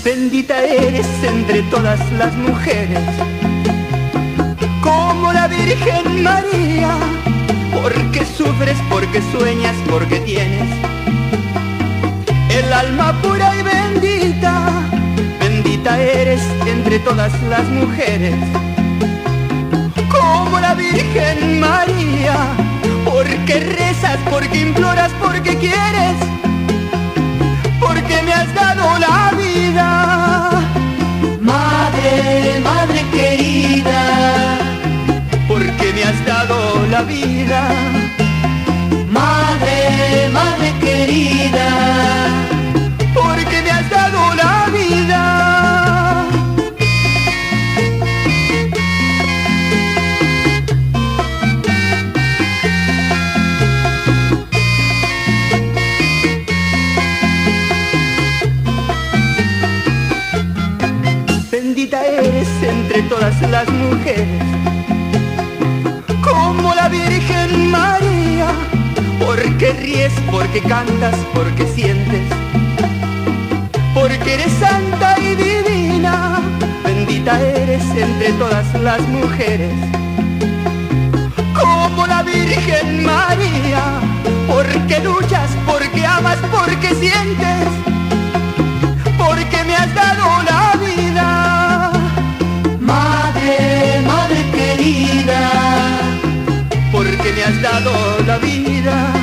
Bendita eres entre todas las mujeres, como la Virgen María, porque sufres, porque sueñas, porque tienes el alma pura y bendita. Bendita eres entre todas las mujeres, como la Virgen María, porque rezas, porque imploras, porque quieres, porque me has dado la vida. Madre, madre querida, porque me has dado la vida. Madre, madre querida, porque me has dado la vida. Bendita eres entre todas las mujeres, como la Virgen María, porque ríes, porque cantas, porque sientes, porque eres santa y divina. Bendita eres entre todas las mujeres, como la Virgen María, porque luchas, porque amas, porque sientes, porque me has dado la vida. Madre, madre querida, porque me has dado la vida.